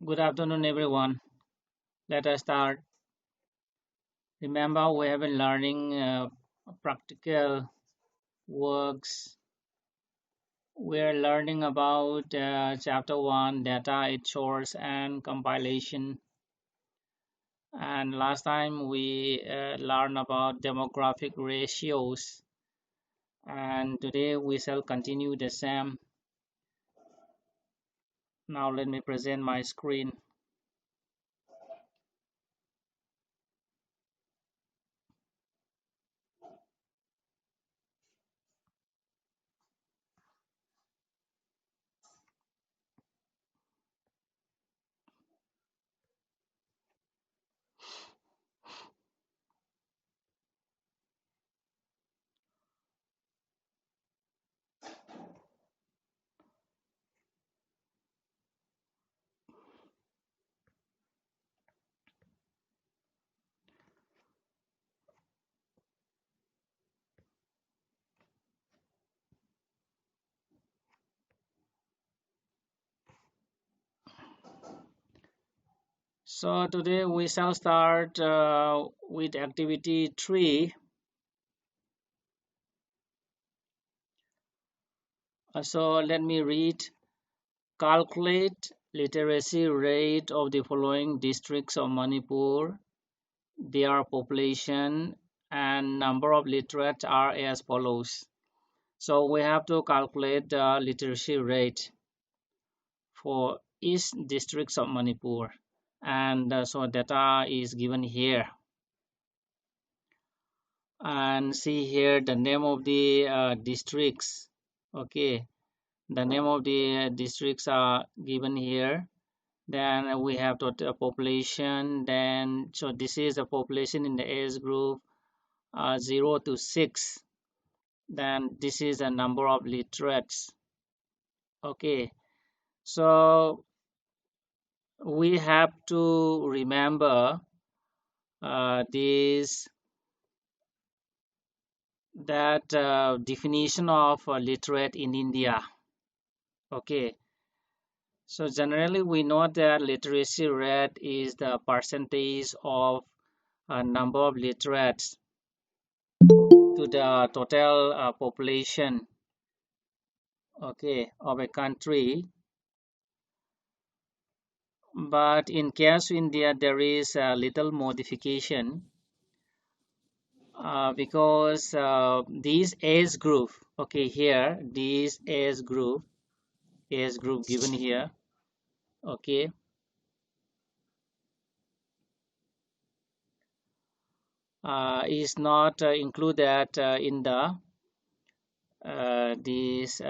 Good afternoon, everyone. Let us start. Remember, we have been learning practical works. We're learning about chapter 1 data, its source, and compilation. And last time we learned about demographic ratios. And today we shall continue the same. Now, let me present my screen. So, today we shall start with activity 3. So let me read. Calculate literacy rate of the following districts of Manipur. Their population and number of literates are as follows. So we have to calculate the literacy rate for each districts of Manipur. And so data is given here. And see here the name of the districts. Okay, the name of the districts are given here. Then we have total population. Then so this is the population in the age group 0 to 6. Then this is the number of literates. Okay, so we have to remember this that definition of literate in India. Okay, so generally we know that literacy rate is the percentage of number of literates to the total population, okay, of a country. But in case of India there is a little modification because this age group, okay, here this age group given here, okay, is not included in the these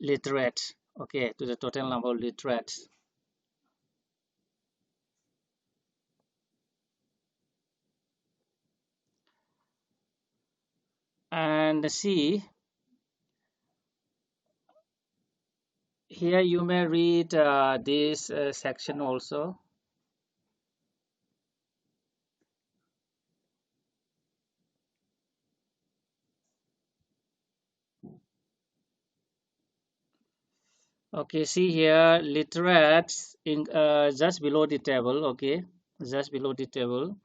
literates, okay, to the total number of literates. And see, here you may read this section also. Okay, see here literates in just below the table, okay, just below the table.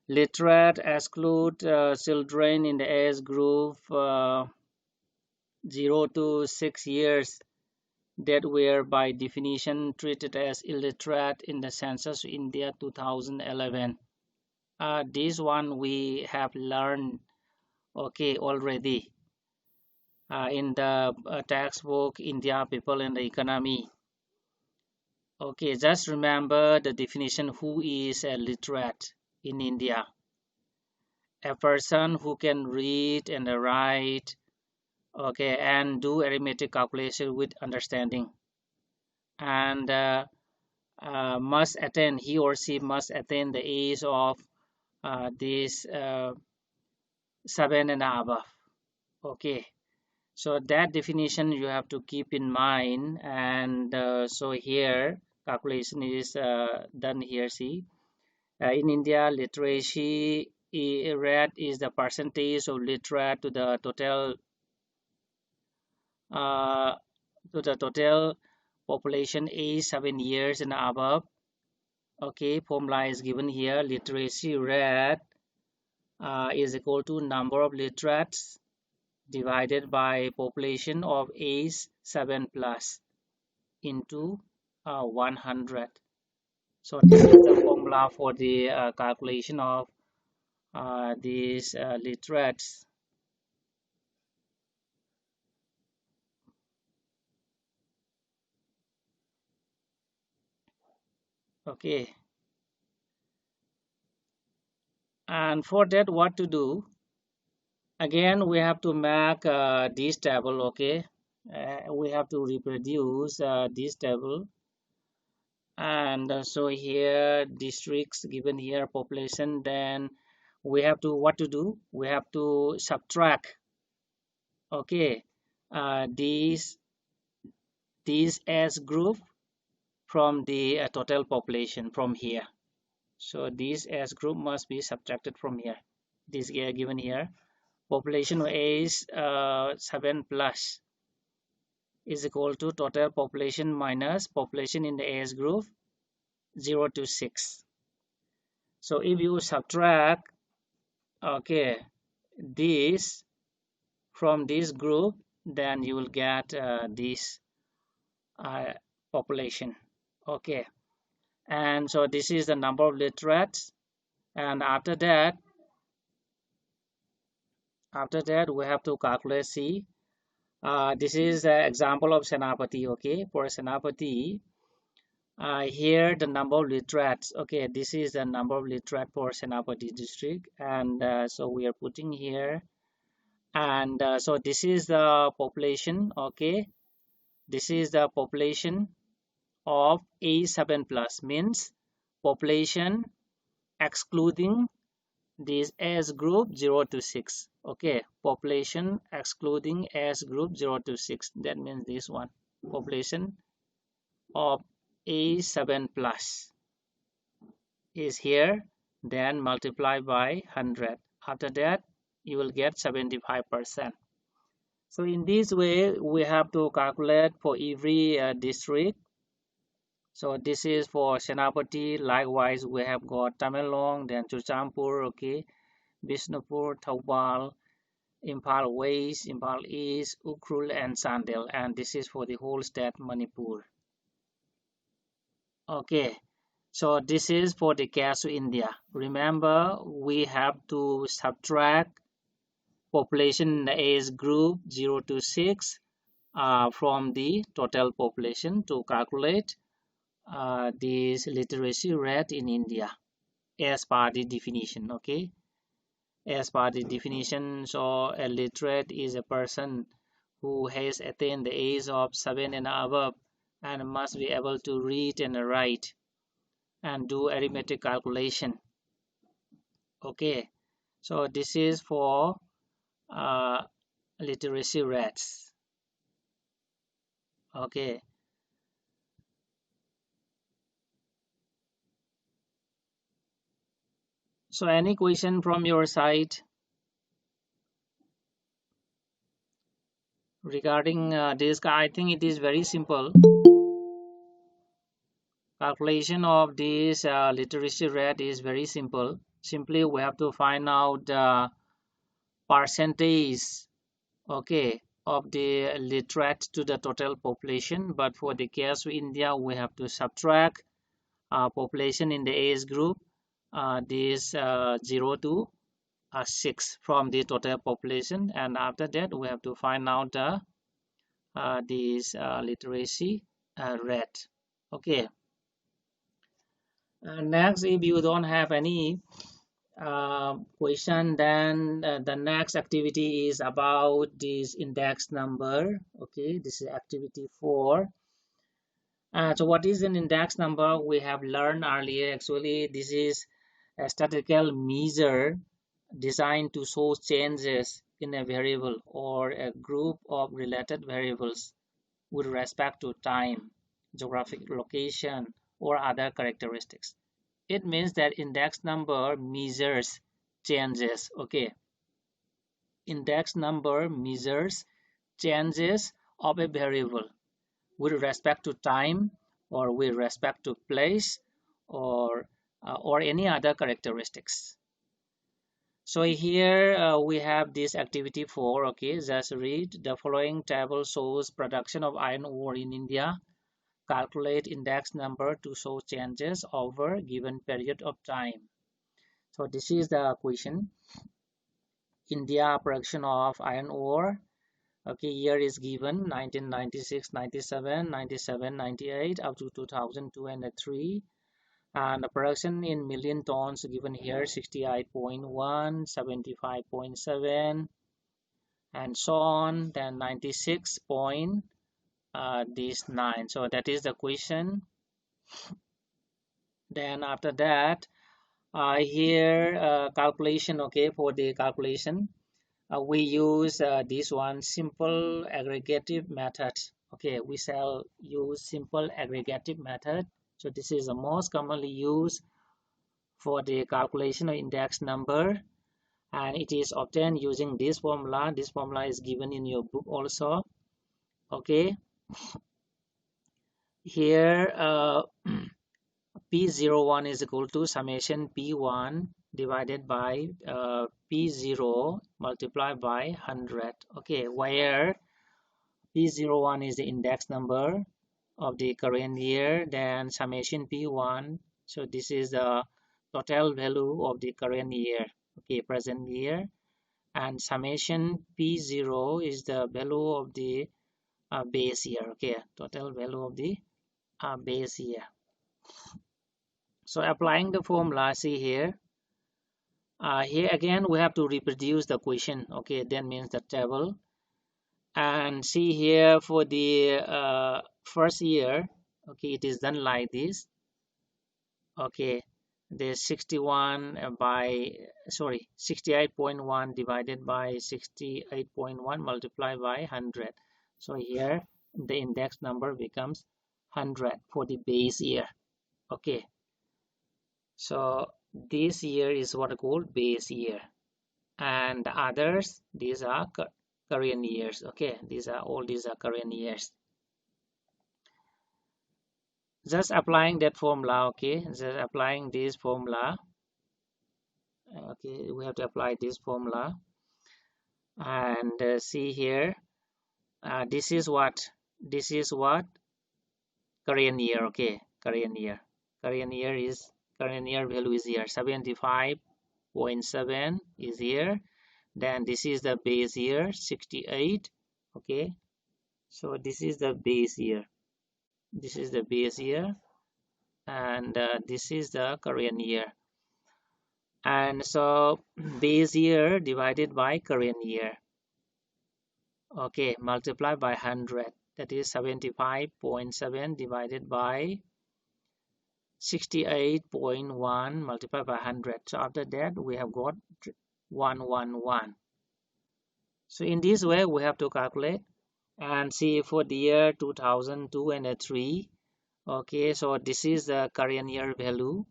Literate exclude children in the age group 0 to 6 years that were by definition treated as illiterate in the Census India 2011. This one we have learned, okay, already in the textbook India, People and the Economy. Okay, just remember the definition who is a literate in India. A person who can read and write, okay, and do arithmetic calculation with understanding, and must attain, he or she must attain the age of this 7 and above. Okay, so that definition you have to keep in mind. And so here calculation is done here. See, in India literacy rate is the percentage of literate uh, to the total population age 7 years and above. Okay, formula is given here. Literacy rate is equal to number of literates divided by population of age 7 plus into 100. So this is the formula for the calculation of these literates. Okay, and for that what to do? Again, we have to make this table. Okay, we have to reproduce this table, and so here districts given here, population. Then we have to what to do? We have to subtract. Okay, these as group from the total population from here. So this as group must be subtracted from here. This given here. Population is 7 plus is equal to total population minus population in the age group 0 to 6. So if you subtract, okay, this from this group, then you will get this uh, population. Okay, and so this is the number of literates, and after that we have to calculate C. This is an example of Senapati. Okay, for Senapati, here the number of literates. Okay, this is the number of literate for Senapati district, and so we are putting here, and so this is the population. Okay, this is the population of A7 plus, means population excluding this age group 0 to 6. Okay, population excluding age group 0 to 6, that means this one, population of A7 plus is here, then multiply by 100. After that you will get 75%. So in this way we have to calculate for every district. So this is for Senapati. Likewise we have got Tamenglong, then Churchampur, okay, Bishnupur, Thoubal, Impal West, Impal East, Ukhrul, and Sandel, and this is for the whole state Manipur. Okay, so this is for the case of India. Remember, we have to subtract population age group 0 to 6 from the total population to calculate this literacy rate in India as per the definition. Okay, as per the definition, so a literate is a person who has attained the age of 7 and above and must be able to read and write and do arithmetic calculation. Okay, so this is for uh, literacy rates. Okay, so any question from your side regarding this? I think it is very simple. Calculation of this literacy rate is very simple. Simply we have to find out the percentage, okay, of the literate to the total population. But for the case of India, we have to subtract population in the age group this 0 to 6 from the total population, and after that we have to find out the this literacy rate. Okay, next, if you don't have any question, then the next activity is about this index number. Okay, this is activity 4. So what is an index number? We have learned earlier. Actually, this is a statistical measure designed to show changes in a variable or a group of related variables with respect to time, geographic location, or other characteristics. It means that index number measures changes. Okay, index number measures changes of a variable with respect to time or with respect to place or any other characteristics. So here we have this activity 4. Okay, just read. The following table shows production of iron ore in India. Calculate index number to show changes over given period of time. So this is the question. India production of iron ore. Okay, year is given 1996, 97, 97, 98 up to 2002 and 3. And the production in million tons given here 68.1, 75.7, and so on. Then 96 point this 9. So that is the question. Then after that, here calculation. Okay, for the calculation, we use this one simple aggregative method. Okay, we shall use simple aggregative method. So this is the most commonly used for the calculation of index number, and it is obtained using this formula. This formula is given in your book also. Okay, here P01 is equal to summation P1 divided by P0 multiplied by 100. Okay, where P01 is the index number of the current year, then summation P1. So this is the total value of the current year, okay, present year, and summation P0 is the value of the base year, okay, total value of the base year. So applying the formula, see here, here again we have to reproduce the question, okay, that means the table. And see here for the first year, okay, it is done like this. Okay, the 68.1 divided by 68.1 multiplied by 100. So here the index number becomes 100 for the base year. Okay, so this year is what I call base year, and the others, these are current years. Okay, these are current years. Just applying that formula. Okay, just applying this formula. Okay, we have to apply this formula, and see here, this is what current year. Okay, current year value is here 75.7 is here. Then this is the base year 68. Okay, so this is the base year, and this is the current year. And so base year divided by current year, okay, multiplied by 100, that is 75.7 divided by 68.1 multiplied by 100. So after that we have got 111. So in this way we have to calculate and see for the year 2002 and 3. Okay, so this is the current year value,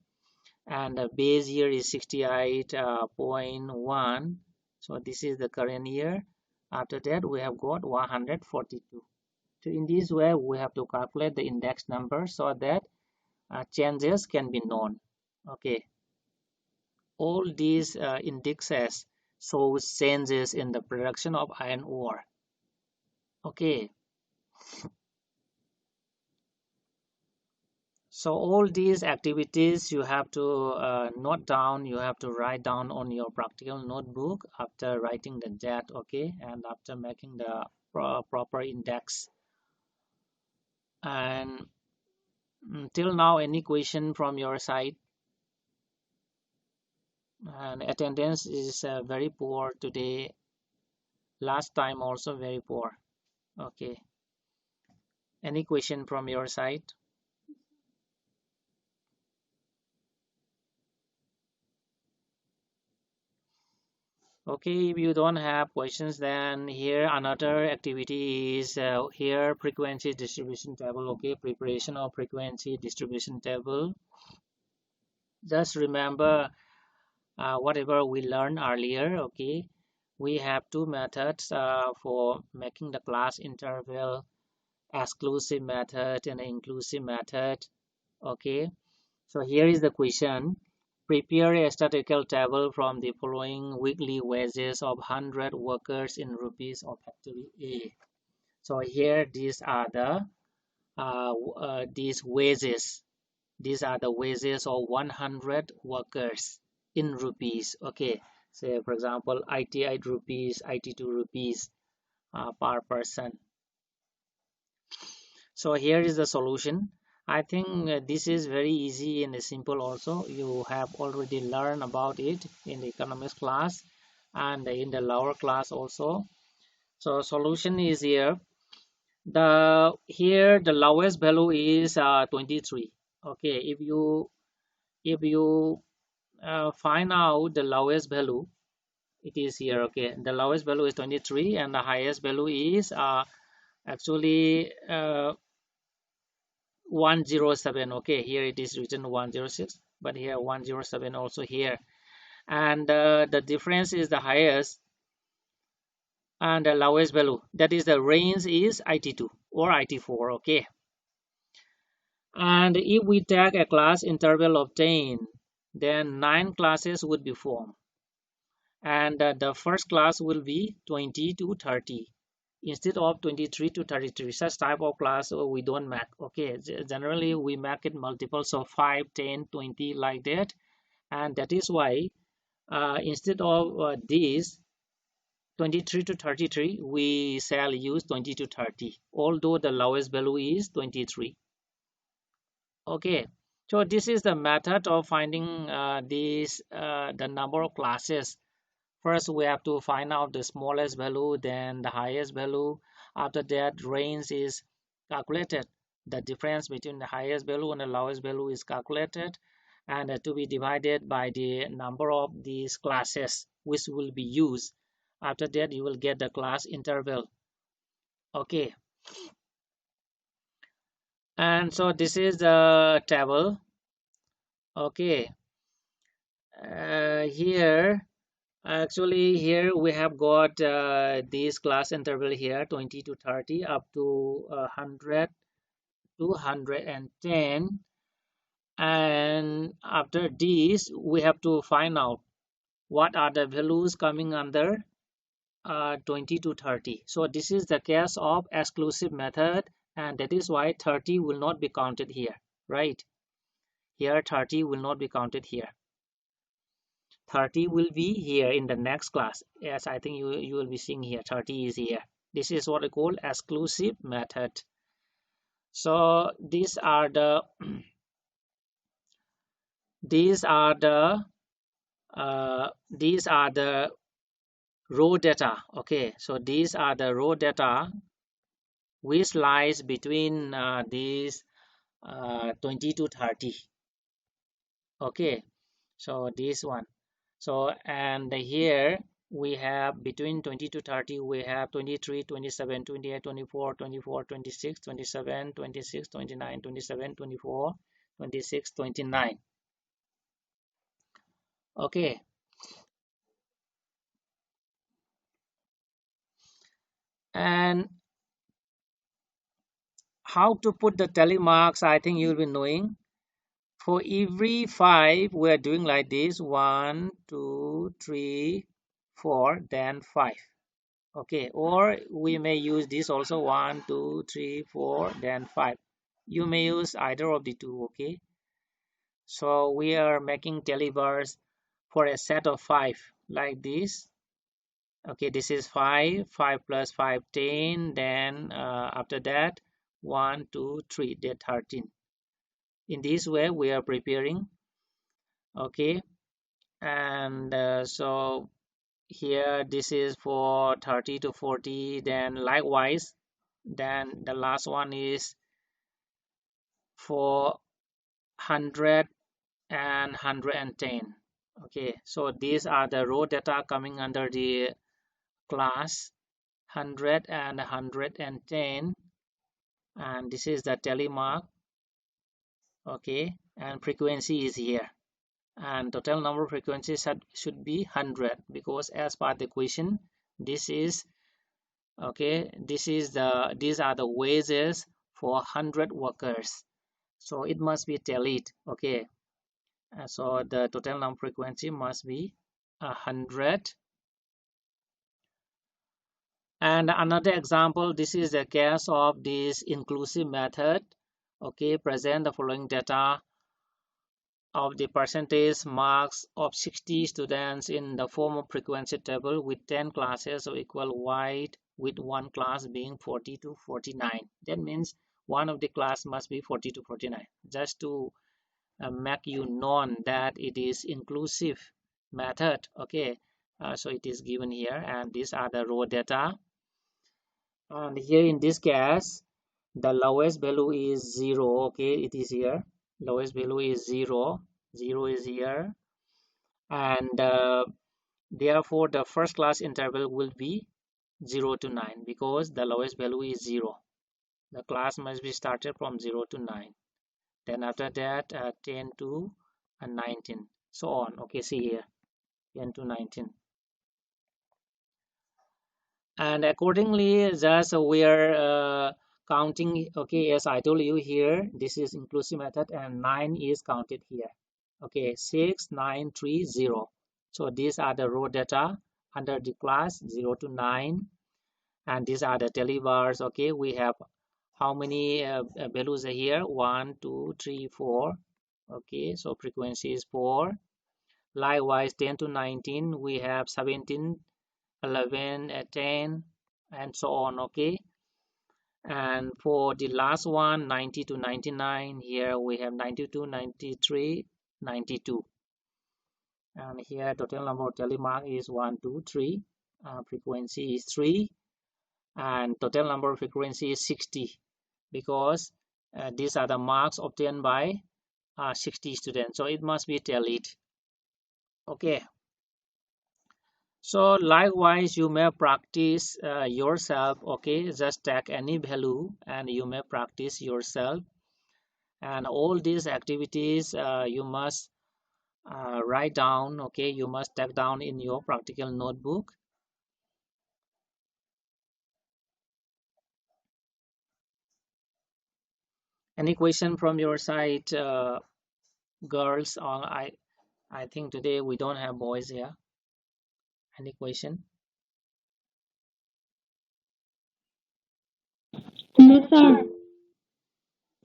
and the base year is 68.1. So this is the current year. After that we have got 142. So in this way we have to calculate the index number so that changes can be known. Okay, all these indexes show changes in the production of iron ore. Okay, so all these activities you have to note down, you have to write down on your practical notebook after writing the date, okay, and after making the proper index. And till now, any question from your side? And attendance is very poor today. Last time also very poor. Okay. Any question from your side? Okay, if you don't have questions, then here another activity is here frequency distribution table. Okay, preparation of frequency distribution table. Just remember whatever we learned earlier. Okay, we have two methods for making the class interval: exclusive method and inclusive method. Okay, So here is the question. Prepare a statistical table from the following weekly wages of 100 workers in rupees of factory A. So here these wages. These are the wages of 100 workers in rupees. Okay. Say for example, 88 rupees, 82 rupees per person. So here is the solution. I think this is very easy and simple also. You have already learned about it in the economics class and in the lower class also. So solution is here. The lowest value is 23. Okay, if you find out the lowest value, it is here. Okay, the lowest value is 23 and the highest value is actually 107. Okay, here it is written 106, but here 107 also here, and the difference is the highest and the lowest value, that is the range is 82 or 84. Okay, and if we take a class interval of 10, then 9 classes would be formed, and the first class will be 20 to 30 instead of 23 to 33. Such type of class we don't make. Okay, generally we make it multiples of 5, 10, 20 like that, and that is why instead of this 23 to 33 we shall use 20 to 30, although the lowest value is 23. Okay, so this is the method of finding the number of classes. First, we have to find out the smallest value, then the highest value. After that, range is calculated. The difference between the highest value and the lowest value is calculated, and to be divided by the number of these classes which will be used. After that, you will get the class interval. Okay, and so this is the table. Okay, here. Actually, here we have got this class interval here 20 to 30 up to 100 to 110, and after this we have to find out what are the values coming under 20 to 30. So this is the case of exclusive method, and that is why 30 will not be counted here, right? Here 30 will not be counted here. 30 will be here in the next class. Yes, I think you will be seeing here 30 is here. This is what I call exclusive method. So these are the these are the raw data. Okay, so these are the raw data which lies between these 20 to 30. Okay, so this one. So and here we have between 20 to 30 we have 23, 27, 28, 24, 24, 26, 27, 26, 29, 27, 24, 26, 29. Okay, and how to put the tally marks, I think you'll be knowing. For every 5 we're doing like this: 1, 2, 3, 4, then 5. Okay, or we may use this also: 1, 2, 3, 4, then 5. You may use either of the two. Okay, so we are making tally bars for a set of 5 like this. Okay, this is 5, 5 plus 5, 10, then after that 1, 2, 3, then 13. In this way we are preparing. Okay, and so here this is for 30 to 40, then likewise, then the last one is for 100 and 110. Okay, so these are the raw data coming under the class 100 and 110, and this is the tally mark. Okay, and frequency is here, and total number of frequencies should be 100, because as per the question, this is okay, these are the wages for 100 workers, so it must be tallied. Okay, So the total number frequency must be 100. And another example, this is the case of this inclusive method. Okay, present the following data of the percentage marks of 60 students in the form of frequency table with 10 classes of equal weight, with one class being 40 to 49. That means one of the class must be 40 to 49, just to make you known that it is inclusive method. Okay, so it is given here, and these are the raw data. And here in this case, the lowest value is 0. Okay, it is here. Lowest value is 0. 0 is here. And therefore, the first class interval will be 0 to 9 because the lowest value is 0. The class must be started from 0 to 9. Then after that, 10 to 19. So on. Okay, see here. 10 to 19. And accordingly, just we are counting. Okay, as I told you here, this is inclusive method, and 9 is counted here. Okay, 6 9 3 0. So these are the raw data under the class 0 to 9, and these are the tally bars. Okay, we have how many values are here? 1 2 3 4. Okay, so frequency is 4. Likewise, 10 to 19, we have 17, 11, 10, and so on. Okay, and for the last one, 90 to 99, here we have 92, 93, 92. And here total number of telemark is 1 2 3. Frequency is 3, and total number of frequency is 60, because these are the marks obtained by 60 students, so it must be tallied. Okay, so likewise you may practice yourself. Okay, just take any value and you may practice yourself, and all these activities you must write down. Okay, you must take down in your practical notebook. Any question from your side, girls? Or I think today we don't have boys here. Any question? No, sir.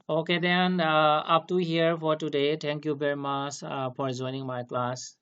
Okay, then up to here for today. Thank you very much for joining my class.